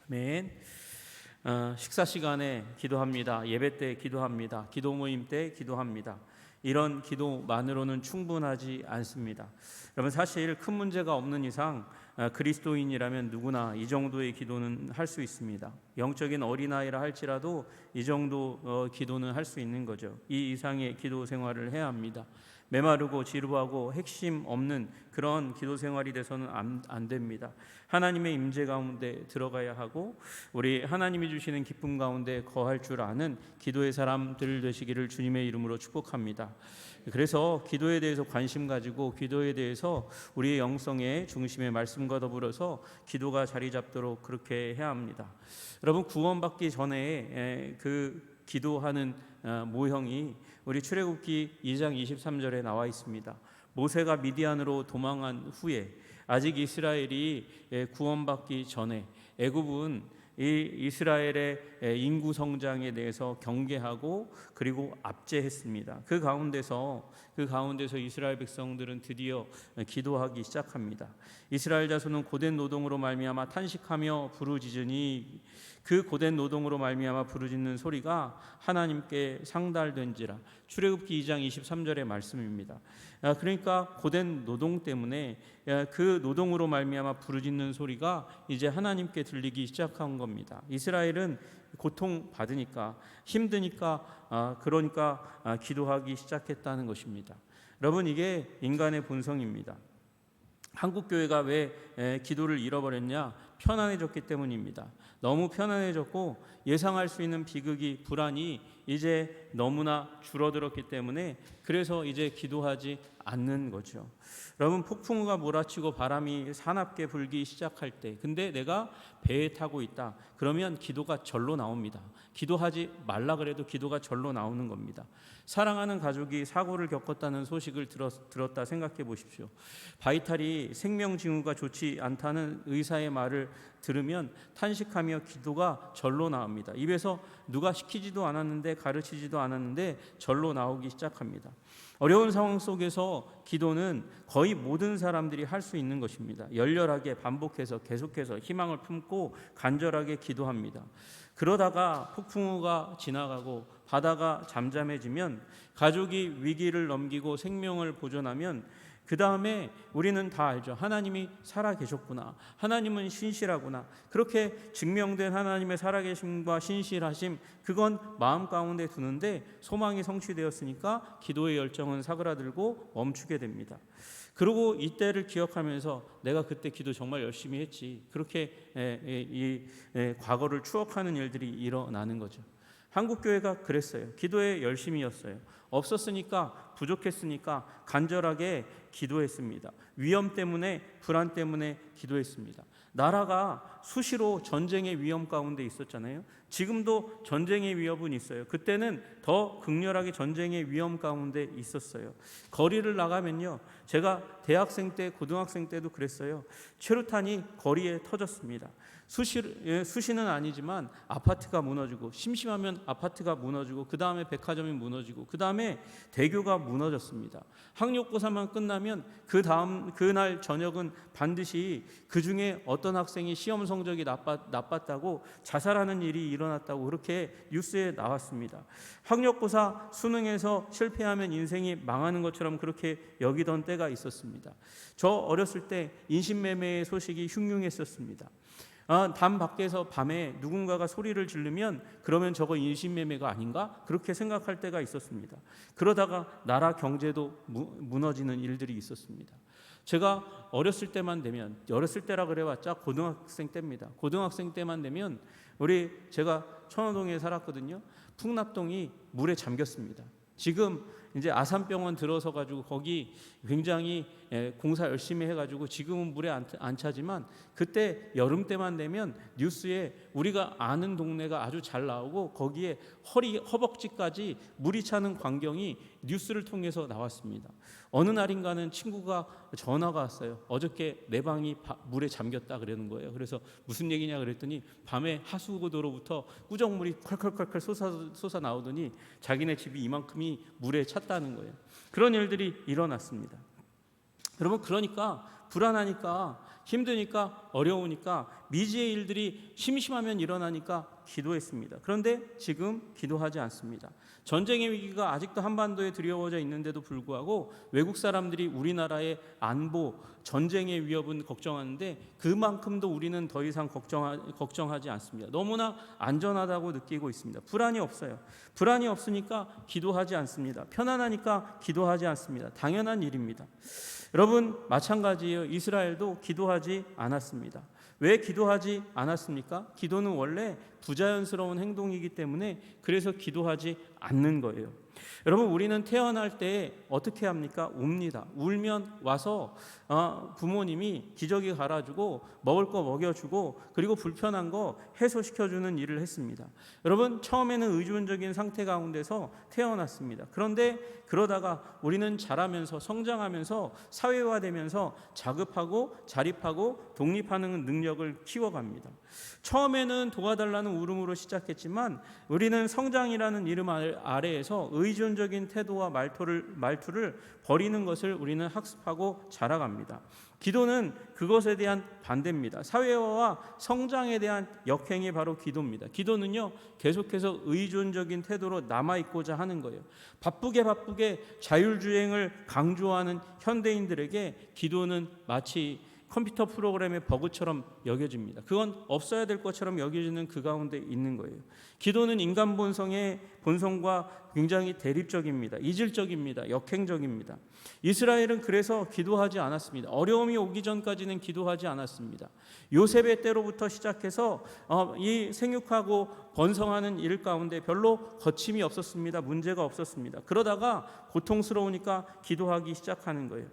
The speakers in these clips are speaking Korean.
아멘. 식사 시간에 기도합니다. 예배 때 기도합니다. 기도 모임 때 기도합니다. 이런 기도만으로는 충분하지 않습니다. 여러분, 사실 큰 문제가 없는 이상 그리스도인이라면 누구나 이 정도의 기도는 할 수 있습니다. 영적인 어린아이라 할지라도 이 정도 기도는 할 수 있는 거죠. 이 이상의 기도 생활을 해야 합니다. 메마르고 지루하고 핵심 없는 그런 기도 생활이 돼서는 안 됩니다. 하나님의 임재 가운데 들어가야 하고 우리 하나님이 주시는 기쁨 가운데 거할 줄 아는 기도의 사람들 되시기를 주님의 이름으로 축복합니다. 그래서 기도에 대해서 관심 가지고 기도에 대해서 우리의 영성의 중심의 말씀과 더불어서 기도가 자리 잡도록 그렇게 해야 합니다. 여러분, 구원받기 전에 그 기도하는 모형이 우리 출애굽기 2장 23절에 나와 있습니다. 모세가 미디안으로 도망한 후에 아직 이스라엘이 구원받기 전에 애굽은 이 이스라엘의 인구 성장에 대해서 경계하고 그리고 압제했습니다. 그 가운데서 이스라엘 백성들은 드디어 기도하기 시작합니다. 이스라엘 자손은 고된 노동으로 말미암아 탄식하며 부르짖으니 그 고된 노동으로 말미암아 부르짖는 소리가 하나님께 상달된지라. 출애굽기 2장 23절의 말씀입니다. 그러니까 고된 노동 때문에 그 노동으로 말미암아 부르짖는 소리가 이제 하나님께 들리기 시작한 겁니다. 이스라엘은 고통받으니까 힘드니까 그러니까 기도하기 시작했다는 것입니다. 여러분, 이게 인간의 본성입니다. 한국 교회가 왜 기도를 잃어버렸냐? 편안해졌기 때문입니다. 너무 편안해졌고 예상할 수 있는 비극이, 불안이 이제 너무나 줄어들었기 때문에 그래서 이제 기도하지 않는 거죠. 여러분, 폭풍우가 몰아치고 바람이 사납게 불기 시작할 때, 근데 내가 배에 타고 있다 그러면 기도가 절로 나옵니다. 기도하지 말라 그래도 기도가 절로 나오는 겁니다. 사랑하는 가족이 사고를 겪었다는 소식을 들었다 생각해 보십시오. 바이탈이 생명 징후가 좋지 않다는 의사의 말을 들으면 탄식하며 기도가 절로 나옵니다. 입에서 누가 시키지도 않았는데 가르치지도 않았는데 절로 나오기 시작합니다. 어려운 상황 속에서 기도는 거의 모든 사람들이 할 수 있는 것입니다. 열렬하게 반복해서 계속해서 희망을 품고 간절하게 기도합니다. 그러다가 폭풍우가 지나가고 바다가 잠잠해지면, 가족이 위기를 넘기고 생명을 보존하면 그 다음에 우리는 다 알죠. 하나님이 살아계셨구나, 하나님은 신실하구나. 그렇게 증명된 하나님의 살아계심과 신실하심, 그건 마음 가운데 두는데 소망이 성취되었으니까 기도의 열정은 사그라들고 멈추게 됩니다. 그리고 이때를 기억하면서 내가 그때 기도 정말 열심히 했지, 그렇게 과거를 추억하는 일들이 일어나는 거죠. 한국교회가 그랬어요. 기도에 열심이었어요. 없었으니까, 부족했으니까 간절하게 기도했습니다. 위험 때문에, 불안 때문에 기도했습니다. 나라가 수시로 전쟁의 위험 가운데 있었잖아요. 지금도 전쟁의 위협은 있어요. 그때는 더 극렬하게 전쟁의 위험 가운데 있었어요. 거리를 나가면요, 제가 대학생 때, 고등학생 때도 그랬어요. 최루탄이 거리에 터졌습니다. 수시는 아니지만 아파트가 무너지고, 심심하면 아파트가 무너지고, 그 다음에 백화점이 무너지고, 그 다음에 대교가 무너졌습니다. 학력고사만 끝나면 그날 저녁은 반드시 그 중에 어떤 학생이 시험 성적이 나빴다고 자살하는 일이 일어났다고 그렇게 뉴스에 나왔습니다. 학력고사 수능에서 실패하면 인생이 망하는 것처럼 그렇게 여기던 때가 있었습니다. 저 어렸을 때 인신매매의 소식이 흉흉했었습니다. 담 밖에서 밤에 누군가가 소리를 지르면 그러면 저거 인신매매가 아닌가? 그렇게 생각할 때가 있었습니다. 그러다가 나라 경제도 무너지는 일들이 있었습니다. 제가 어렸을 때만 되면, 어렸을 때라 그래봤자 고등학생 때입니다. 고등학생 때만 되면 제가 천호동에 살았거든요. 풍납동이 물에 잠겼습니다. 지금 이제 아산병원 들어서 가지고 거기 굉장히 공사 열심히 해가지고 지금은 물에 안 차지만, 그때 여름 때만 되면 뉴스에 우리가 아는 동네가 아주 잘 나오고 거기에 허벅지까지 물이 차는 광경이 뉴스를 통해서 나왔습니다. 어느 날인가는 친구가 전화가 왔어요. 어저께 내 방이 물에 잠겼다 그러는 거예요. 그래서 무슨 얘기냐 그랬더니 밤에 하수구도로부터 꾸정물이 콸콸콸콸 솟아 나오더니 자기네 집이 이만큼이 물에 찼다는 거예요. 그런 일들이 일어났습니다. 여러분, 그러니까 불안하니까 힘드니까, 어려우니까, 미지의 일들이 심심하면 일어나니까 기도했습니다. 그런데 지금 기도하지 않습니다. 전쟁의 위기가 아직도 한반도에 드리워져 있는데도 불구하고 외국 사람들이 우리나라의 안보, 전쟁의 위협은 걱정하는데 그만큼도 우리는 더 이상 걱정하지 않습니다. 너무나 안전하다고 느끼고 있습니다. 불안이 없어요. 불안이 없으니까 기도하지 않습니다. 편안하니까 기도하지 않습니다. 당연한 일입니다. 여러분, 마찬가지예요. 이스라엘도 기도하지 않았습니다. 왜 기도하지 않았습니까? 기도는 원래 부자연스러운 행동이기 때문에 그래서 기도하지 않는 거예요. 여러분, 우리는 태어날 때 어떻게 합니까? 웁니다. 울면 와서 부모님이 기저귀 갈아주고 먹을 거 먹여주고 그리고 불편한 거 해소시켜주는 일을 했습니다. 여러분, 처음에는 의존적인 상태 가운데서 태어났습니다. 그런데 그러다가 우리는 자라면서 성장하면서 사회화되면서 자급하고 자립하고 독립하는 능력을 키워갑니다. 처음에는 도와달라는 울음으로 시작했지만 우리는 성장이라는 이름 아래에서 의존적인 태도와 말투를 버리는 것을 우리는 학습하고 자라갑니다. 기도는 그것에 대한 반대입니다. 사회화와 성장에 대한 역행이 바로 기도입니다. 기도는요, 계속해서 의존적인 태도로 남아있고자 하는 거예요. 바쁘게 자율주행을 강조하는 현대인들에게 기도는 마치 컴퓨터 프로그램의 버그처럼 여겨집니다. 그건 없어야 될 것처럼 여겨지는 그 가운데 있는 거예요. 기도는 인간 본성과 굉장히 대립적입니다. 이질적입니다. 역행적입니다. 이스라엘은 그래서 기도하지 않았습니다. 어려움이 오기 전까지는 기도하지 않았습니다. 요셉의 때로부터 시작해서 이 생육하고 번성하는 일 가운데 별로 거침이 없었습니다. 문제가 없었습니다. 그러다가 고통스러우니까 기도하기 시작하는 거예요.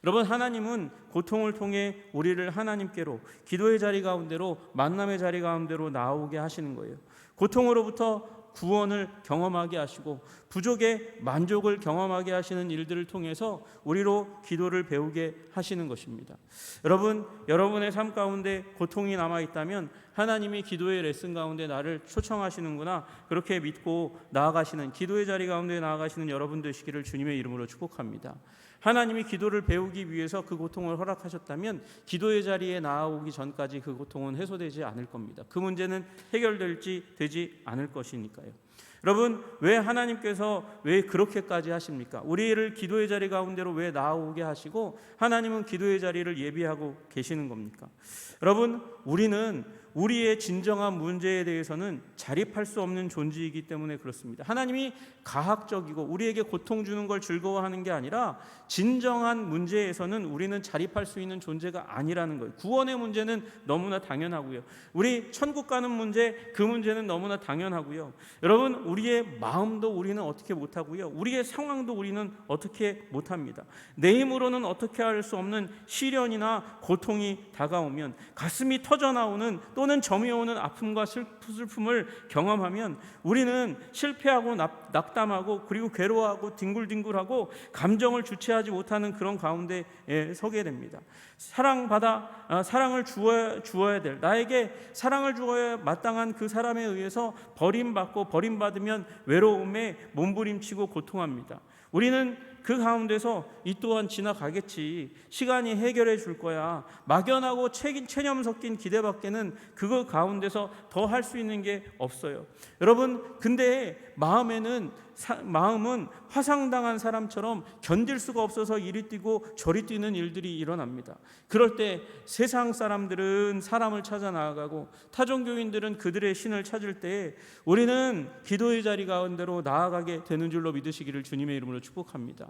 여러분, 하나님은 고통을 통해 우리를 하나님께로, 기도의 자리 가운데로, 만남의 자리 가운데로 나오게 하시는 거예요. 고통으로부터 구원을 경험하게 하시고 부족의 만족을 경험하게 하시는 일들을 통해서 우리로 기도를 배우게 하시는 것입니다. 여러분, 여러분의 삶 가운데 고통이 남아있다면 하나님이 기도의 레슨 가운데 나를 초청하시는구나, 그렇게 믿고 나아가시는, 기도의 자리 가운데 나아가시는 여러분 되시기를 주님의 이름으로 축복합니다. 하나님이 기도를 배우기 위해서 그 고통을 허락하셨다면 기도의 자리에 나아오기 전까지 그 고통은 해소되지 않을 겁니다. 그 문제는 되지 않을 것이니까요. 여러분, 왜 하나님께서 왜 그렇게까지 하십니까? 우리를 기도의 자리 가운데로 왜 나아오게 하시고 하나님은 기도의 자리를 예비하고 계시는 겁니까? 여러분, 우리는 우리의 진정한 문제에 대해서는 자립할 수 없는 존재이기 때문에 그렇습니다. 하나님이 가학적이고 우리에게 고통 주는 걸 즐거워하는 게 아니라 진정한 문제에서는 우리는 자립할 수 있는 존재가 아니라는 거예요. 구원의 문제는 너무나 당연하고요. 우리 천국 가는 문제, 그 문제는 너무나 당연하고요. 여러분, 우리의 마음도 우리는 어떻게 못하고요. 우리의 상황도 우리는 어떻게 못합니다. 내 힘으로는 어떻게 할 수 없는 시련이나 고통이 다가오면, 가슴이 터져나오는 또는 점이오는 아픔과 슬픔을 경험하면 우리는 실패하고 낙담하고 그리고 괴로워하고 뒹굴뒹굴하고 감정을 주체하지 못하는 그런 가운데 서게 됩니다. 사랑을 주어야 될, 나에게 사랑을 주어야 마땅한 그 사람에 의해서 버림받으면 외로움에 몸부림치고 고통합니다. 우리는 그 가운데서 이 또한 지나가겠지, 시간이 해결해 줄 거야, 막연하고 체념 섞인 기대밖에는 그거 가운데서 더 할 수 있는 게 없어요. 여러분, 근데 마음은 화상당한 사람처럼 견딜 수가 없어서 이리 뛰고 저리 뛰는 일들이 일어납니다. 그럴 때 세상 사람들은 사람을 찾아 나아가고 타종교인들은 그들의 신을 찾을 때 우리는 기도의 자리 가운데로 나아가게 되는 줄로 믿으시기를 주님의 이름으로 축복합니다.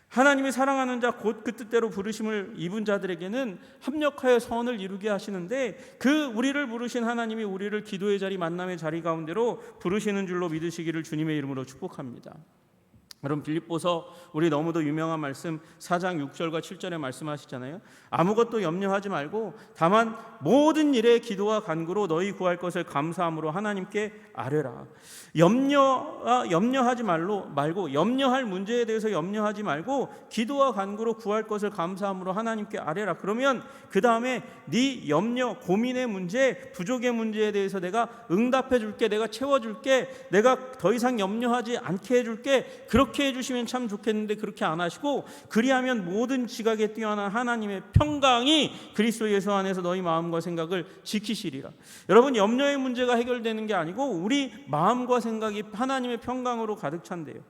하나님이 사랑하는 자 곧 그 뜻대로 부르심을 입은 자들에게는 합력하여 선을 이루게 하시는데, 그 우리를 부르신 하나님이 우리를 기도의 자리, 만남의 자리 가운데로 부르시는 줄로 믿으시기를 주님의 이름으로 축복합니다. 여러분, 빌립보서 우리 너무도 유명한 말씀 4장 6절과 7절에 말씀하시잖아요. 아무것도 염려하지 말고 다만 모든 일에 기도와 간구로 너희 구할 것을 감사함으로 하나님께 아뢰라. 염려하지 말고 염려할 문제에 대해서 염려하지 말고 기도와 간구로 구할 것을 감사함으로 하나님께 아뢰라. 그러면 그 다음에 네 염려, 고민의 문제, 부족의 문제에 대해서 내가 응답해 줄게, 내가 채워줄게, 내가 더 이상 염려하지 않게 해줄게, 그렇게 이렇게 해주시면 참 좋겠는데 그렇게 안 하시고 그리하면 모든 지각에 뛰어난 하나님의 평강이 그리스도 예수 안에서 너희 마음과 생각을 지키시리라. 여러분, 염려의 문제가 해결되는 게 아니고 우리 마음과 생각이 하나님의 평강으로 가득 찬대요.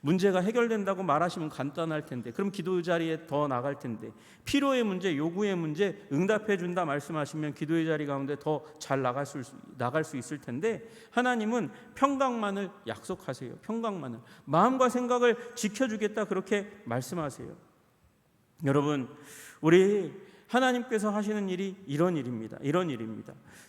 문제가 해결된다고 말하시면 간단할 텐데, 그럼 기도 자리에 더 나갈 텐데, 필요의 문제, 요구의 문제 응답해 준다 말씀하시면 기도의 자리 가운데 더 잘 나갈 수 있을 텐데, 하나님은 평강만을 약속하세요. 평강만을, 마음과 생각을 지켜주겠다 그렇게 말씀하세요. 여러분, 우리 하나님께서 하시는 일이 이런 일입니다.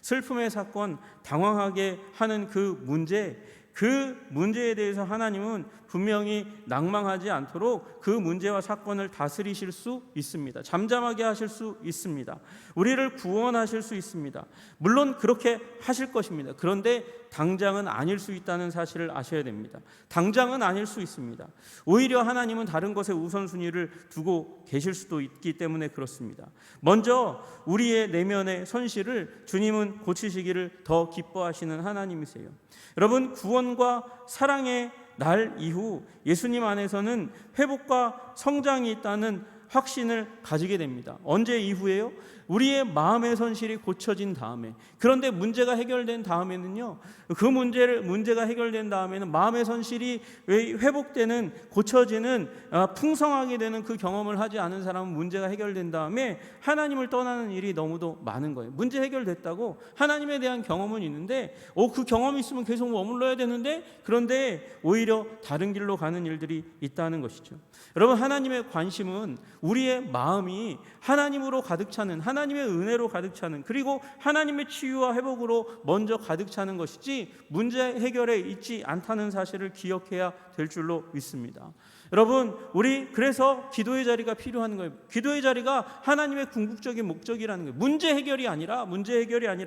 슬픔의 사건, 당황하게 하는 그 문제에 대해서 하나님은 분명히 낭망하지 않도록 그 문제와 사건을 다스리실 수 있습니다. 잠잠하게 하실 수 있습니다. 우리를 구원하실 수 있습니다. 물론 그렇게 하실 것입니다. 그런데 당장은 아닐 수 있다는 사실을 아셔야 됩니다. 당장은 아닐 수 있습니다. 오히려 하나님은 다른 것에 우선순위를 두고 계실 수도 있기 때문에 그렇습니다. 먼저 우리의 내면의 손실을 주님은 고치시기를 더 기뻐하시는 하나님이세요. 여러분, 구원과 사랑의 날 이후 예수님 안에서는 회복과 성장이 있다는 확신을 가지게 됩니다. 언제 이후에요? 우리의 마음의 손실이 고쳐진 다음에. 그런데 문제가 해결된 다음에는요, 그 문제가 해결된 다음에는 마음의 손실이 회복되는, 고쳐지는, 풍성하게 되는 그 경험을 하지 않은 사람은 문제가 해결된 다음에 하나님을 떠나는 일이 너무도 많은 거예요. 문제 해결됐다고 하나님에 대한 경험은 있는데 그 경험이 있으면 계속 머물러야 되는데, 그런데 오히려 다른 길로 가는 일들이 있다는 것이죠. 여러분, 하나님의 관심은 우리의 마음이 하나님으로 가득 차는, 하나님의 은혜로 가득 차는, 그리고 하나님의 치유와 회복으로 먼저 가득 차는 것이지 문제 해결에 있지 않다는 사실을 기억해야 될 줄로 믿습니다. 여러분, 우리 그래서 기도의 자리가 필요한 거예요. 기도의 자리가 하나님의 궁극적인 목적이라는 거예요. 문제 해결이 아니라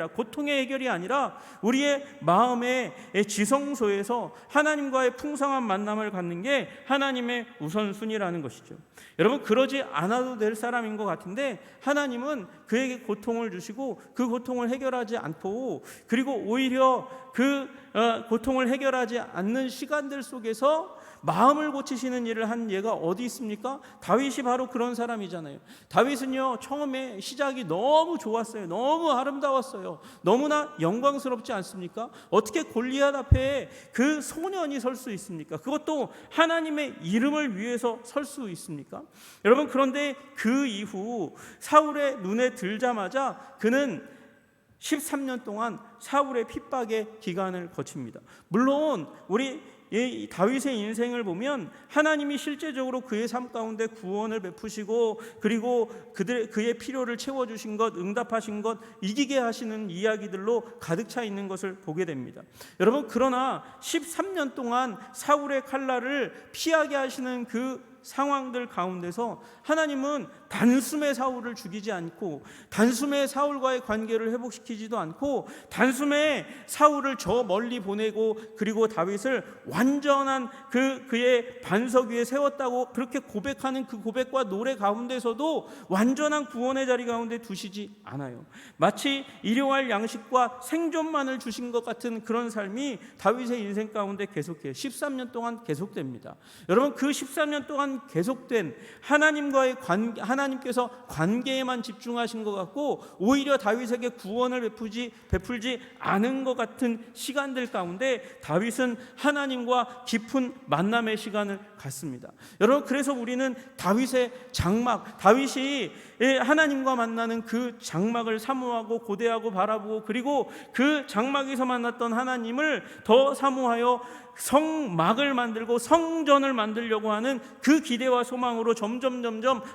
고통의 해결이 아니라 우리의 마음의 지성소에서 하나님과의 풍성한 만남을 갖는 게 하나님의 우선순위라는 것이죠. 여러분, 그러지 않아도 될 사람인 것 같은데 하나님은 그에게 고통을 주시고 그 고통을 해결하지 않고, 그리고 오히려 그 고통을 해결하지 않는 시간들 속에서 마음을 고치시는 일을 한 예가 어디 있습니까? 다윗이 바로 그런 사람이잖아요. 다윗은요, 처음에 시작이 너무 좋았어요. 너무 아름다웠어요. 너무나 영광스럽지 않습니까? 어떻게 골리앗 앞에 그 소년이 설 수 있습니까? 그것도 하나님의 이름을 위해서 설 수 있습니까? 여러분, 그런데 그 이후 사울의 눈에 들자마자 그는 13년 동안 사울의 핍박의 기간을 거칩니다. 물론 우리 다윗의 인생을 보면 하나님이 실제적으로 그의 삶 가운데 구원을 베푸시고, 그리고 그의 필요를 채워주신 것, 응답하신 것, 이기게 하시는 이야기들로 가득 차 있는 것을 보게 됩니다. 여러분, 그러나 13년 동안 사울의 칼날을 피하게 하시는 그 상황들 가운데서 하나님은 단숨에 사울을 죽이지 않고, 단숨에 사울과의 관계를 회복시키지도 않고, 단숨에 사울을 저 멀리 보내고, 그리고 다윗을 완전한 그의 반석 위에 세웠다고 그렇게 고백하는 그 고백과 노래 가운데서도 완전한 구원의 자리 가운데 두시지 않아요. 마치 일용할 양식과 생존만을 주신 것 같은 그런 삶이 다윗의 인생 가운데 계속해요. 13년 동안 계속됩니다. 여러분, 그 13년 동안 계속된 하나님과의 하나님께서 관계에만 집중하신 것 같고, 오히려 다윗에게 구원을 베풀지 않은 것 같은 시간들 가운데 다윗은 하나님과 깊은 만남의 시간을 갖습니다. 여러분, 그래서 우리는 다윗의 장막, 다윗이 하나님과 만나는 그 장막을 사모하고 고대하고 바라보고, 그리고 그 장막에서 만났던 하나님을 더 사모하여 성막을 만들고 성전을 만들려고 하는 그 기대와 소망으로 점점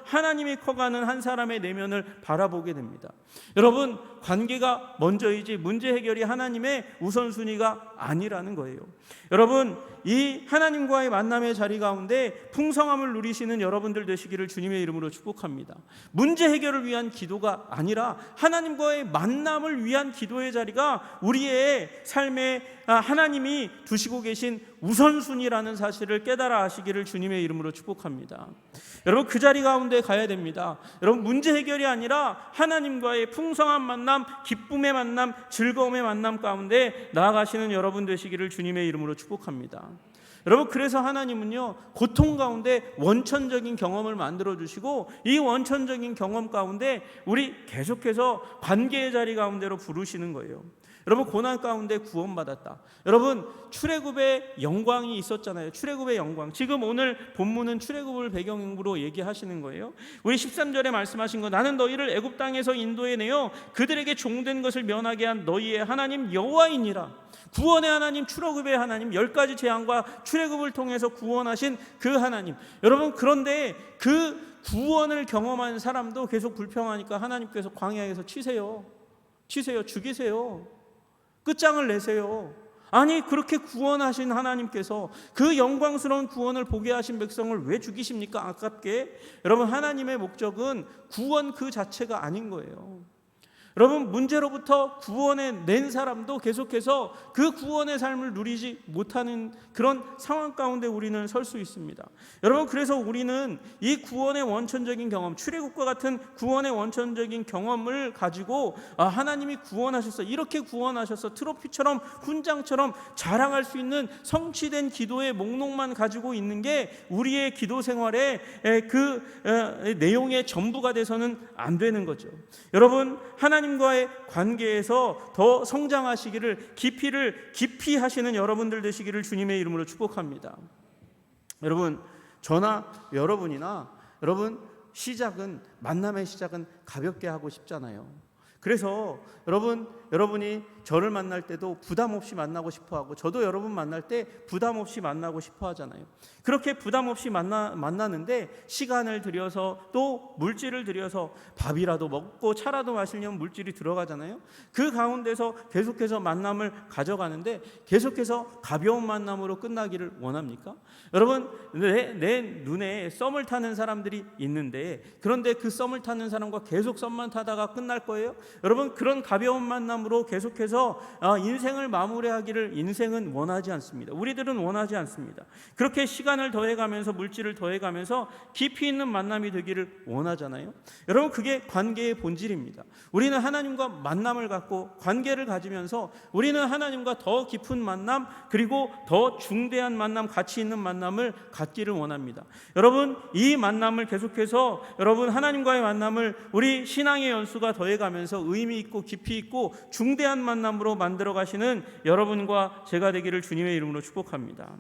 하나님이 커가는 한 사람의 내면을 바라보게 됩니다. 여러분, 관계가 먼저이지 문제 해결이 하나님의 우선순위가 아니라는 거예요. 여러분, 이 하나님과의 만남의 자리 가운데 풍성함을 누리시는 여러분들 되시기를 주님의 이름으로 축복합니다. 문제 해결을 위한 기도가 아니라 하나님과의 만남을 위한 기도의 자리가 우리의 삶에 하나님이 두시고 계신 우선순위라는 사실을 깨달아 하시기를 주님의 이름으로 축복합니다. 여러분, 그 자리 가운데 가야 됩니다. 여러분, 문제 해결이 아니라 하나님과의 풍성한 만남, 기쁨의 만남, 즐거움의 만남 가운데 나아가시는 여러분 되시기를 주님의 이름으로 축복합니다. 여러분, 그래서 하나님은요, 고통 가운데 원천적인 경험을 만들어 주시고, 이 원천적인 경험 가운데 우리 계속해서 관계의 자리 가운데로 부르시는 거예요. 여러분, 고난 가운데 구원받았다. 여러분, 출애굽의 영광이 있었잖아요. 출애굽의 영광. 지금 오늘 본문은 출애굽을 배경으로 얘기하시는 거예요. 우리 13절에 말씀하신 거, 나는 너희를 애굽 땅에서 인도해내어 그들에게 종된 것을 면하게 한 너희의 하나님 여호와이니라. 구원의 하나님, 출애굽의 하나님, 10가지 재앙과 출애굽을 통해서 구원하신 그 하나님. 여러분, 그런데 그 구원을 경험한 사람도 계속 불평하니까 하나님께서 광야에서 치세요, 죽이세요, 끝장을 내세요. 아니, 그렇게 구원하신 하나님께서 그 영광스러운 구원을 보게 하신 백성을 왜 죽이십니까? 아깝게. 여러분, 하나님의 목적은 구원 그 자체가 아닌 거예요. 여러분, 문제로부터 구원해 낸 사람도 계속해서 그 구원의 삶을 누리지 못하는 그런 상황 가운데 우리는 설 수 있습니다. 여러분, 그래서 우리는 이 구원의 원천적인 경험, 출애굽과 같은 구원의 원천적인 경험을 가지고 하나님이 구원하셨어, 이렇게 구원하셔서 트로피처럼, 훈장처럼 자랑할 수 있는 성취된 기도의 목록만 가지고 있는 게 우리의 기도 생활의 그 내용의 전부가 돼서는 안 되는 거죠. 여러분, 하나님과의 관계에서 더 성장하시기를, 깊이 하시는 여러분들 되시기를 주님의 이름으로 축복합니다. 여러분, 저나 여러분이나 여러분, 만남의 시작은 가볍게 하고 싶잖아요. 그래서 여러분이 저를 만날 때도 부담 없이 만나고 싶어 하고, 저도 여러분 만날 때 부담 없이 만나고 싶어 하잖아요. 그렇게 부담 없이 만나는데 시간을 들여서, 또 물질을 들여서 밥이라도 먹고 차라도 마시려면 물질이 들어가잖아요. 그 가운데서 계속해서 만남을 가져가는데 계속해서 가벼운 만남으로 끝나기를 원합니까? 여러분, 내 눈에 썸을 타는 사람들이 있는데, 그런데 그 썸을 타는 사람과 계속 썸만 타다가 끝날 거예요? 여러분, 그런 가벼운 만남으로 계속해서 인생을 마무리하기를 인생은 원하지 않습니다. 우리들은 원하지 않습니다. 그렇게 시간을 더해가면서, 물질을 더해가면서 깊이 있는 만남이 되기를 원하잖아요. 여러분, 그게 관계의 본질입니다. 우리는 하나님과 만남을 갖고 관계를 가지면서 우리는 하나님과 더 깊은 만남, 그리고 더 중대한 만남, 가치 있는 만남을 갖기를 원합니다. 여러분, 이 만남을 계속해서, 여러분, 하나님과의 만남을 우리 신앙의 연수가 더해가면서 의미 있고 깊이 있고 중대한 만남으로 만들어 가시는 여러분과 제가 되기를 주님의 이름으로 축복합니다.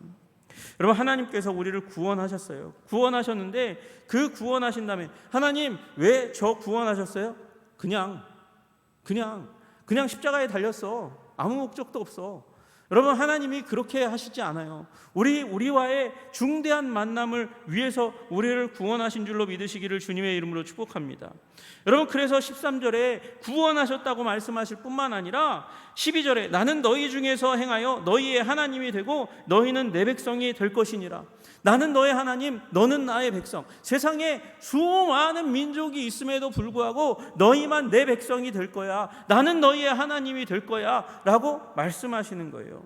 여러분, 하나님께서 우리를 구원하셨어요. 구원하셨는데 그 구원하신 다음에, 하나님 왜 저 구원하셨어요? 그냥 십자가에 달렸어. 아무 목적도 없어. 여러분, 하나님이 그렇게 하시지 않아요. 우리와의 중대한 만남을 위해서 우리를 구원하신 줄로 믿으시기를 주님의 이름으로 축복합니다. 여러분, 그래서 13절에 구원하셨다고 말씀하실 뿐만 아니라 12절에 나는 너희 중에서 행하여 너희의 하나님이 되고 너희는 내 백성이 될 것이니라. 나는 너의 하나님, 너는 나의 백성. 세상에 수많은 민족이 있음에도 불구하고 너희만 내 백성이 될 거야. 나는 너희의 하나님이 될 거야 라고 말씀하시는 거예요.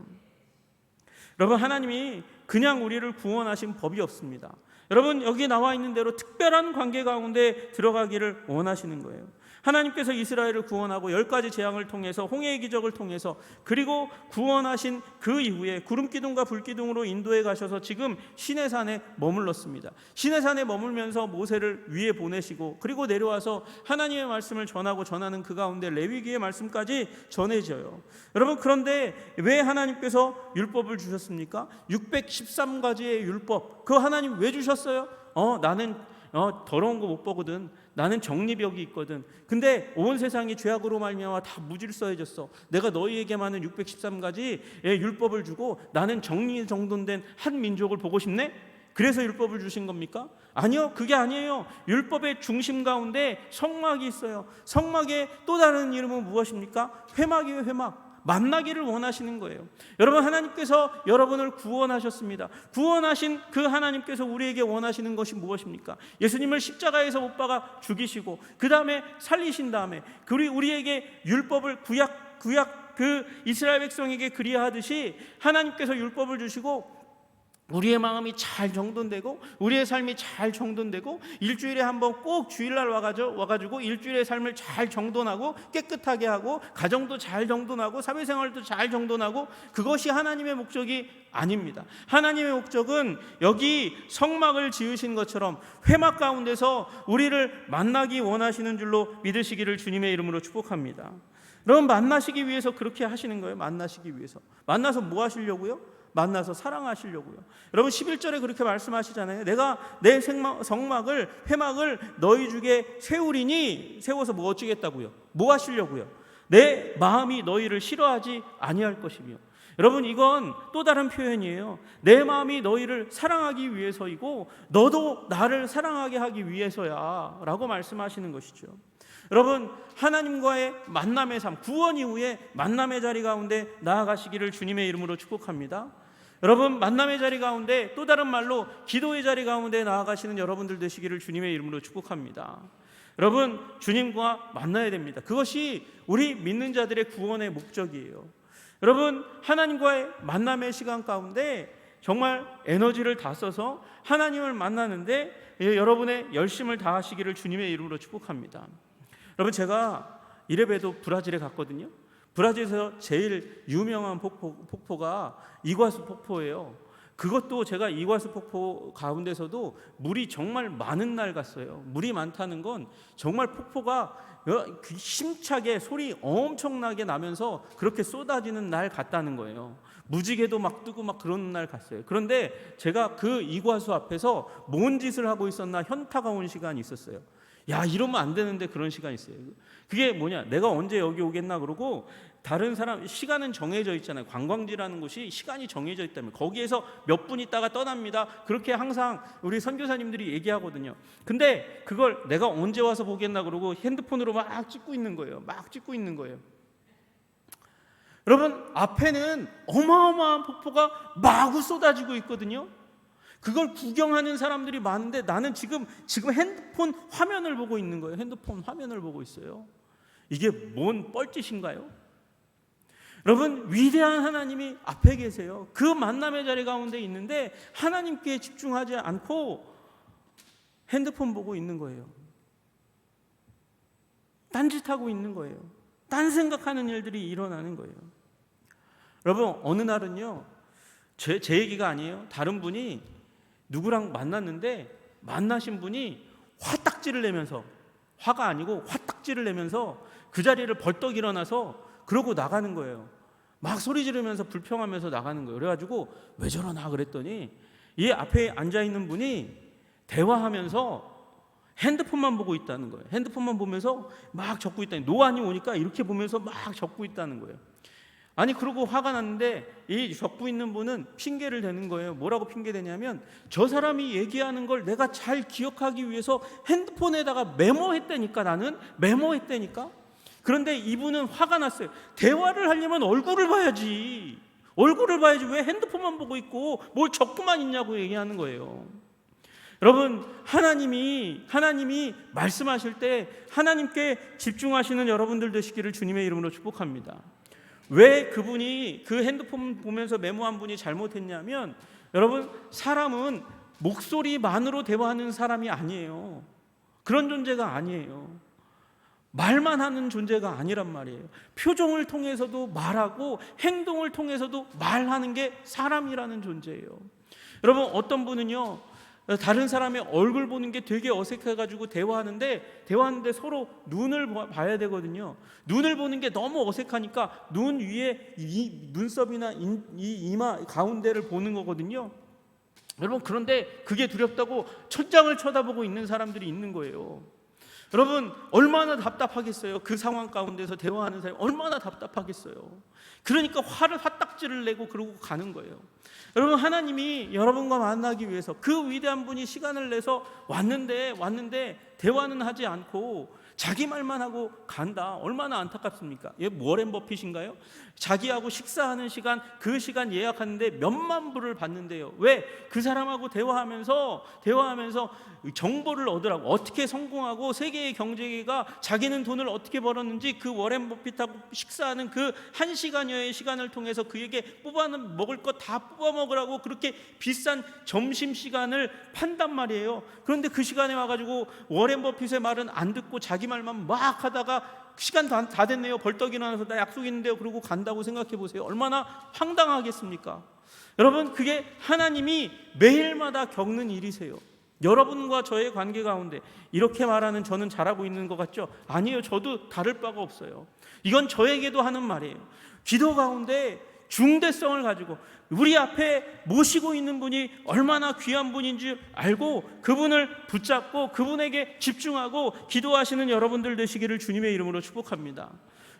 여러분, 하나님이 그냥 우리를 구원하신 법이 없습니다. 여러분, 여기 나와 있는 대로 특별한 관계 가운데 들어가기를 원하시는 거예요. 하나님께서 이스라엘을 구원하고 10가지 재앙을 통해서, 홍해의 기적을 통해서, 그리고 구원하신 그 이후에 구름기둥과 불기둥으로 인도해 가셔서 지금 시내산에 머물렀습니다. 시내산에 머물면서 모세를 위에 보내시고, 그리고 내려와서 하나님의 말씀을 전하는 그 가운데 레위기의 말씀까지 전해져요. 여러분, 그런데 왜 하나님께서 율법을 주셨습니까? 613가지의 율법, 그 하나님 왜 주셨어요? 나는 더러운 거 못 보거든. 나는 정리벽이 있거든. 근데 온 세상이 죄악으로 말미암아 다 무질서해졌어. 내가 너희에게만은 613가지 율법을 주고 나는 정리정돈된 한 민족을 보고 싶네? 그래서 율법을 주신 겁니까? 아니요, 그게 아니에요. 율법의 중심 가운데 성막이 있어요. 성막의 또 다른 이름은 무엇입니까? 회막이에요, 회막. 만나기를 원하시는 거예요. 여러분, 하나님께서 여러분을 구원하셨습니다. 구원하신 그 하나님께서 우리에게 원하시는 것이 무엇입니까? 예수님을 십자가에서 못 박아 죽이시고 그 다음에 살리신 다음에 우리에게 율법을 구약 그 이스라엘 백성에게 그리하듯이 하나님께서 율법을 주시고 우리의 마음이 잘 정돈되고 우리의 삶이 잘 정돈되고 일주일에 한번 꼭 주일날 와가지고 일주일의 삶을 잘 정돈하고 깨끗하게 하고 가정도 잘 정돈하고 사회생활도 잘 정돈하고, 그것이 하나님의 목적이 아닙니다. 하나님의 목적은 여기 성막을 지으신 것처럼 회막 가운데서 우리를 만나기 원하시는 줄로 믿으시기를 주님의 이름으로 축복합니다. 여러분, 만나시기 위해서 그렇게 하시는 거예요. 만나시기 위해서. 만나서 뭐 하시려고요? 만나서 사랑하시려고요. 여러분 11절에 그렇게 말씀하시잖아요. 내가 내 성막을 회막을 너희 중에 세우리니, 세워서 뭐 어찌겠다고요? 뭐 하시려고요? 내 마음이 너희를 싫어하지 아니할 것이며. 여러분, 이건 또 다른 표현이에요. 내 마음이 너희를 사랑하기 위해서이고 너도 나를 사랑하게 하기 위해서야 라고 말씀하시는 것이죠. 여러분, 하나님과의 만남의 삶, 구원 이후에 만남의 자리 가운데 나아가시기를 주님의 이름으로 축복합니다. 여러분, 만남의 자리 가운데, 또 다른 말로 기도의 자리 가운데 나아가시는 여러분들 되시기를 주님의 이름으로 축복합니다. 여러분, 주님과 만나야 됩니다. 그것이 우리 믿는 자들의 구원의 목적이에요. 여러분, 하나님과의 만남의 시간 가운데 정말 에너지를 다 써서 하나님을 만나는데 여러분의 열심을 다하시기를 주님의 이름으로 축복합니다. 여러분, 제가 이래봬도 브라질에 갔거든요. 브라질에서 제일 유명한 폭포가 이과수 폭포예요. 그것도 제가 이과수 폭포 가운데서도 물이 정말 많은 날 갔어요. 물이 많다는 건 정말 폭포가 힘차게 소리 엄청나게 나면서 그렇게 쏟아지는 날 갔다는 거예요. 무지개도 막 뜨고 막 그런 날 갔어요. 그런데 제가 그 이과수 앞에서 뭔 짓을 하고 있었나 현타가 온 시간이 있었어요. 야, 이러면 안 되는데 그런 시간이 있어요. 그게 뭐냐, 내가 언제 여기 오겠나 그러고, 다른 사람 시간은 정해져 있잖아요. 관광지라는 곳이 시간이 정해져 있다면 거기에서 몇 분 있다가 떠납니다. 그렇게 항상 우리 선교사님들이 얘기하거든요. 근데 그걸 내가 언제 와서 보겠나 그러고 핸드폰으로 막 찍고 있는 거예요. 여러분, 앞에는 어마어마한 폭포가 마구 쏟아지고 있거든요. 그걸 구경하는 사람들이 많은데 나는 지금 핸드폰 화면을 보고 있는 거예요. 핸드폰 화면을 보고 있어요. 이게 뭔 뻘짓인가요? 여러분, 위대한 하나님이 앞에 계세요. 그 만남의 자리 가운데 있는데 하나님께 집중하지 않고 핸드폰 보고 있는 거예요. 딴짓하고 있는 거예요. 딴 생각하는 일들이 일어나는 거예요. 여러분, 어느 날은요, 제 얘기가 아니에요. 다른 분이 누구랑 만났는데 만나신 분이 화딱지를 내면서, 화가 아니고 화딱지를 내면서 그 자리를 벌떡 일어나서 그러고 나가는 거예요. 막 소리 지르면서 불평하면서 나가는 거예요. 그래가지고 왜 저러나 그랬더니 이 앞에 앉아있는 분이 대화하면서 핸드폰만 보고 있다는 거예요. 핸드폰만 보면서 막 적고 있다니, 노안이 오니까 이렇게 보면서 막 적고 있다는 거예요. 아니, 그러고 화가 났는데 이 적고 있는 분은 핑계를 대는 거예요. 뭐라고 핑계대냐면, 저 사람이 얘기하는 걸 내가 잘 기억하기 위해서 핸드폰에다가 메모했다니까, 나는 메모했다니까. 그런데 이분은 화가 났어요. 대화를 하려면 얼굴을 봐야지 왜 핸드폰만 보고 있고 뭘 적고만 있냐고 얘기하는 거예요. 여러분, 하나님이 말씀하실 때 하나님께 집중하시는 여러분들 되시기를 주님의 이름으로 축복합니다. 왜 그분이 그 핸드폰 보면서 메모한 분이 잘못했냐면, 여러분, 사람은 목소리만으로 대화하는 사람이 아니에요. 그런 존재가 아니에요. 말만 하는 존재가 아니란 말이에요. 표정을 통해서도 말하고 행동을 통해서도 말하는 게 사람이라는 존재예요. 여러분, 어떤 분은요, 다른 사람의 얼굴 보는 게 되게 어색해가지고 대화하는데 서로 눈을 봐야 되거든요. 눈을 보는 게 너무 어색하니까 눈 위에 이 눈썹이나 이 이마 가운데를 보는 거거든요. 여러분, 그런데 그게 두렵다고 천장을 쳐다보고 있는 사람들이 있는 거예요. 여러분, 얼마나 답답하겠어요. 그 상황 가운데서 대화하는 사람이 얼마나 답답하겠어요. 그러니까 화딱지를 내고 그러고 가는 거예요. 여러분, 하나님이 여러분과 만나기 위해서 그 위대한 분이 시간을 내서 왔는데 대화는 하지 않고 자기 말만 하고 간다. 얼마나 안타깝습니까? 얘 워렌 버핏인가요? 자기하고 식사하는 시간, 그 시간 예약하는데 몇만 불을 받는데요. 왜? 그 사람하고 대화하면서 정보를 얻으라고, 어떻게 성공하고 세계의 경제가 자기는 돈을 어떻게 벌었는지 그 워렌 버핏하고 식사하는 그 1시간여의 시간을 통해서 그에게 먹을 것 다 뽑아 먹으라고 그렇게 비싼 점심시간을 판단 말이에요. 그런데 그 시간에 와가지고 워렌 버핏의 말은 안 듣고 자기 말만 막 하다가 시간 다 됐네요. 벌떡 일어나서 나 약속 있는데요. 그러고 간다고 생각해 보세요. 얼마나 황당하겠습니까? 여러분, 그게 하나님이 매일마다 겪는 일이세요. 여러분과 저의 관계 가운데 이렇게 말하는 저는 잘하고 있는 것 같죠? 아니에요. 저도 다를 바가 없어요. 이건 저에게도 하는 말이에요. 기도 가운데 중대성을 가지고 우리 앞에 모시고 있는 분이 얼마나 귀한 분인지 알고 그분을 붙잡고 그분에게 집중하고 기도하시는 여러분들 되시기를 주님의 이름으로 축복합니다.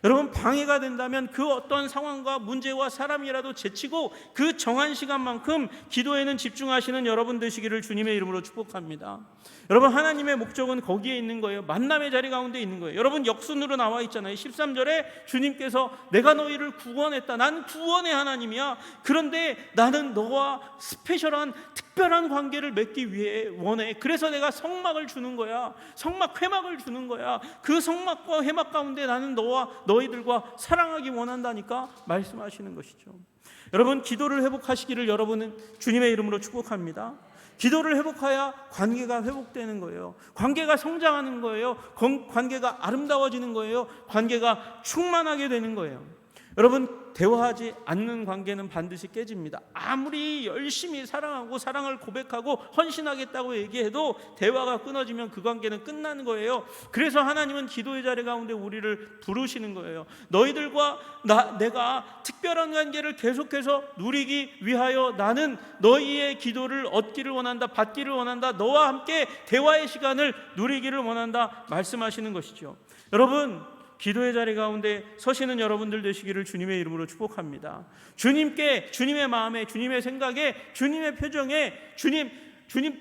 여러분, 방해가 된다면 그 어떤 상황과 문제와 사람이라도 제치고 그 정한 시간만큼 기도에는 집중하시는 여러분 되시기를 주님의 이름으로 축복합니다. 여러분, 하나님의 목적은 거기에 있는 거예요. 만남의 자리 가운데 있는 거예요. 여러분, 역순으로 나와 있잖아요. 13절에 주님께서 내가 너희를 구원했다. 난 구원의 하나님이야. 그런데 나는 너와 스페셜한 특별한 관계를 맺기 위해 원해. 그래서 내가 성막을 주는 거야. 성막 회막을 주는 거야. 그 성막과 회막 가운데 나는 너와 너희들과 사랑하기 원한다니까 말씀하시는 것이죠. 여러분, 기도를 회복하시기를 여러분은 주님의 이름으로 축복합니다. 기도를 회복해야 관계가 회복되는 거예요. 관계가 성장하는 거예요. 관계가 아름다워지는 거예요. 관계가 충만하게 되는 거예요. 여러분, 대화하지 않는 관계는 반드시 깨집니다. 아무리 열심히 사랑하고 사랑을 고백하고 헌신하겠다고 얘기해도 대화가 끊어지면 그 관계는 끝나는 거예요. 그래서 하나님은 기도의 자리 가운데 우리를 부르시는 거예요. 너희들과 내가 특별한 관계를 계속해서 누리기 위하여 나는 너희의 기도를 얻기를 원한다, 받기를 원한다, 너와 함께 대화의 시간을 누리기를 원한다 말씀하시는 것이죠. 여러분, 기도의 자리 가운데 서시는 여러분들 되시기를 주님의 이름으로 축복합니다. 주님께, 주님의 마음에, 주님의 생각에, 주님의 표정에, 주님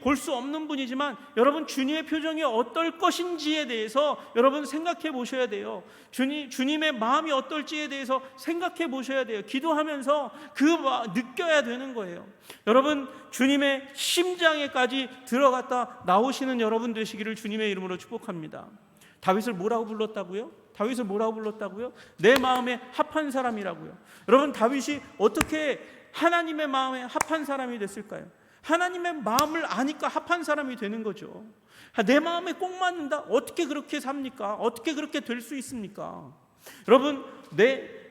볼 수 없는 분이지만 여러분, 주님의 표정이 어떨 것인지에 대해서 여러분 생각해 보셔야 돼요. 주님의 마음이 어떨지에 대해서 생각해 보셔야 돼요. 기도하면서 느껴야 되는 거예요. 여러분, 주님의 심장에까지 들어갔다 나오시는 여러분 되시기를 주님의 이름으로 축복합니다. 다윗을 뭐라고 불렀다고요? 내 마음에 합한 사람이라고요. 여러분, 다윗이 어떻게 하나님의 마음에 합한 사람이 됐을까요? 하나님의 마음을 아니까 합한 사람이 되는 거죠. 내 마음에 꼭 맞는다? 어떻게 그렇게 삽니까? 어떻게 그렇게 될 수 있습니까? 여러분,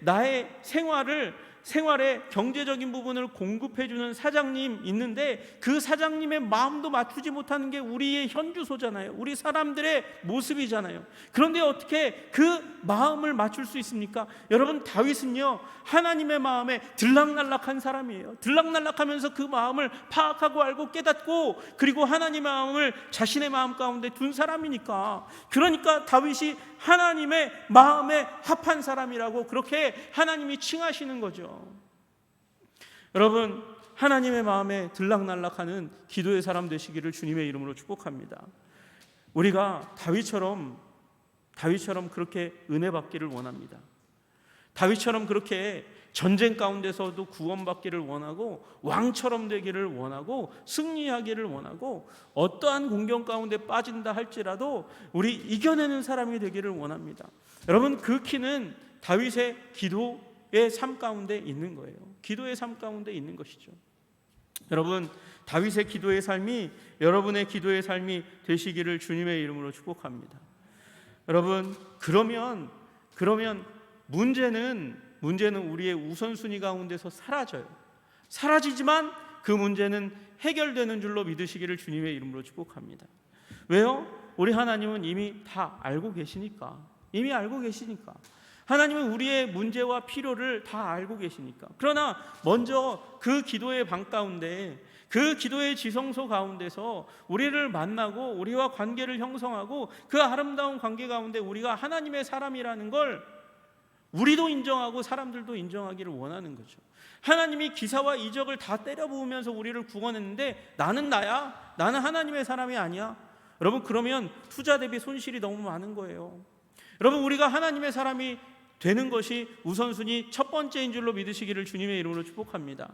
나의 생활에 경제적인 부분을 공급해주는 사장님 있는데 그 사장님의 마음도 맞추지 못하는 게 우리의 현주소잖아요. 우리 사람들의 모습이잖아요. 그런데 어떻게 그 마음을 맞출 수 있습니까? 여러분, 다윗은요, 하나님의 마음에 들락날락한 사람이에요. 들락날락하면서 그 마음을 파악하고 알고 깨닫고 그리고 하나님의 마음을 자신의 마음 가운데 둔 사람이니까, 그러니까 다윗이 하나님의 마음에 합한 사람이라고 그렇게 하나님이 칭하시는 거죠. 여러분, 하나님의 마음에 들락날락하는 기도의 사람 되시기를 주님의 이름으로 축복합니다. 우리가 다윗처럼 그렇게 은혜 받기를 원합니다. 다윗처럼 그렇게 전쟁 가운데서도 구원받기를 원하고 왕처럼 되기를 원하고 승리하기를 원하고 어떠한 공경 가운데 빠진다 할지라도 우리 이겨내는 사람이 되기를 원합니다. 여러분, 그 키는 다윗의 기도의 삶 가운데 있는 거예요. 기도의 삶 가운데 있는 것이죠. 여러분, 다윗의 기도의 삶이 여러분의 기도의 삶이 되시기를 주님의 이름으로 축복합니다. 여러분, 그러면 문제는 우리의 우선순위 가운데서 사라지지만 그 문제는 해결되는 줄로 믿으시기를 주님의 이름으로 축복합니다. 왜요? 우리 하나님은 이미 다 알고 계시니까. 하나님은 우리의 문제와 필요를 다 알고 계시니까. 그러나 먼저 그 기도의 방 가운데, 그 기도의 지성소 가운데서 우리를 만나고 우리와 관계를 형성하고 그 아름다운 관계 가운데 우리가 하나님의 사람이라는 걸 우리도 인정하고 사람들도 인정하기를 원하는 거죠. 하나님이 기사와 이적을 다 때려 부으면서 우리를 구원했는데 나는 나야? 나는 하나님의 사람이 아니야? 여러분, 그러면 투자 대비 손실이 너무 많은 거예요. 여러분, 우리가 하나님의 사람이 되는 것이 우선순위 첫 번째인 줄로 믿으시기를 주님의 이름으로 축복합니다.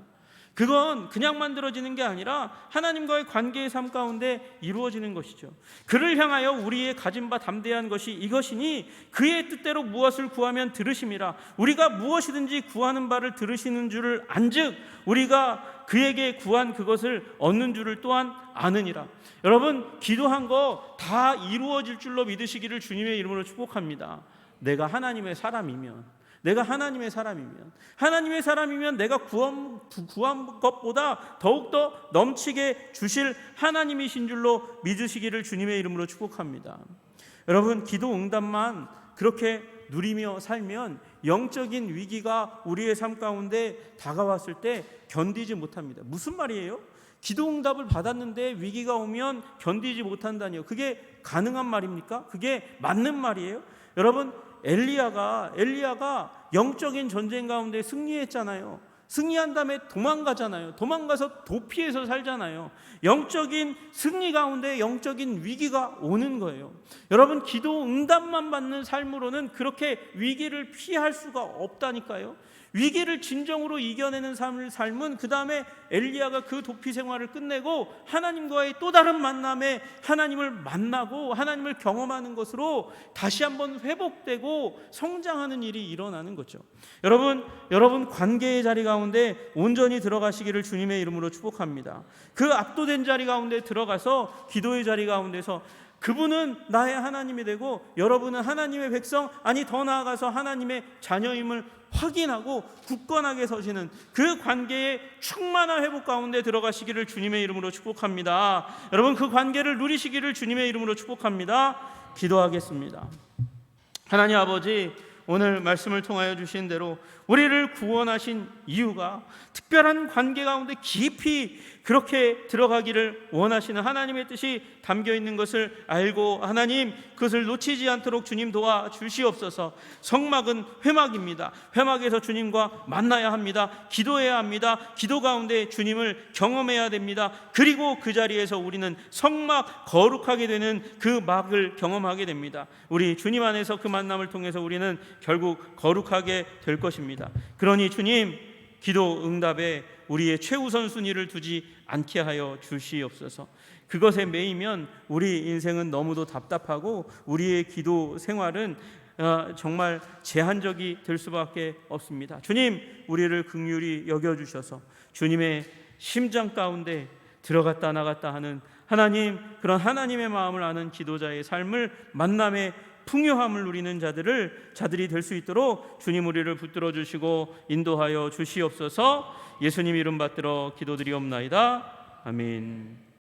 그건 그냥 만들어지는 게 아니라 하나님과의 관계의 삶 가운데 이루어지는 것이죠. 그를 향하여 우리의 가진 바 담대한 것이 이것이니 그의 뜻대로 무엇을 구하면 들으심이라. 우리가 무엇이든지 구하는 바를 들으시는 줄을 안즉 우리가 그에게 구한 그것을 얻는 줄을 또한 아느니라. 여러분, 기도한 거 다 이루어질 줄로 믿으시기를 주님의 이름으로 축복합니다. 내가 하나님의 사람이면 내가 구한 것보다 더욱더 넘치게 주실 하나님이신 줄로 믿으시기를 주님의 이름으로 축복합니다. 여러분, 기도 응답만 그렇게 누리며 살면 영적인 위기가 우리의 삶 가운데 다가왔을 때 견디지 못합니다. 무슨 말이에요? 기도 응답을 받았는데 위기가 오면 견디지 못한다니요. 그게 가능한 말입니까? 그게 맞는 말이에요? 여러분, 엘리야가 영적인 전쟁 가운데 승리했잖아요. 승리한 다음에 도망가잖아요. 도망가서 도피해서 살잖아요. 영적인 승리 가운데 영적인 위기가 오는 거예요. 여러분, 기도 응답만 받는 삶으로는 그렇게 위기를 피할 수가 없다니까요. 위기를 진정으로 이겨내는 삶은 그 다음에 엘리야가 그 도피 생활을 끝내고 하나님과의 또 다른 만남에 하나님을 만나고 하나님을 경험하는 것으로 다시 한번 회복되고 성장하는 일이 일어나는 거죠. 여러분 관계의 자리 가운데 온전히 들어가시기를 주님의 이름으로 축복합니다. 그 압도된 자리 가운데 들어가서 기도의 자리 가운데서 그분은 나의 하나님이 되고 여러분은 하나님의 백성, 아니 더 나아가서 하나님의 자녀임을 확인하고 굳건하게 서시는 그 관계의 충만한 회복 가운데 들어가시기를 주님의 이름으로 축복합니다. 여러분, 그 관계를 누리시기를 주님의 이름으로 축복합니다. 기도하겠습니다. 하나님 아버지, 오늘 말씀을 통하여 주신 대로 우리를 구원하신 이유가 특별한 관계 가운데 깊이 그렇게 들어가기를 원하시는 하나님의 뜻이 담겨 있는 것을 알고 하나님 그것을 놓치지 않도록 주님 도와주시옵소서. 성막은 회막입니다. 회막에서 주님과 만나야 합니다. 기도해야 합니다. 기도 가운데 주님을 경험해야 됩니다. 그리고 그 자리에서 우리는 성막 거룩하게 되는 그 막을 경험하게 됩니다. 우리 주님 안에서 그 만남을 통해서 우리는 결국 거룩하게 될 것입니다. 그러니 주님, 기도 응답에 우리의 최우선 순위를 두지 않게 하여 주시옵소서. 그것에 매이면 우리 인생은 너무도 답답하고 우리의 기도 생활은 정말 제한적이 될 수밖에 없습니다. 주님, 우리를 긍휼히 여겨주셔서 주님의 심장 가운데 들어갔다 나갔다 하는 하나님, 그런 하나님의 마음을 아는 기도자의 삶을 만남의 풍요함을 누리는 자들이 될 수 있도록 주님 우리를 붙들어 주시고 인도하여 주시옵소서. 예수님 이름 받들어 기도드리옵나이다. 아멘.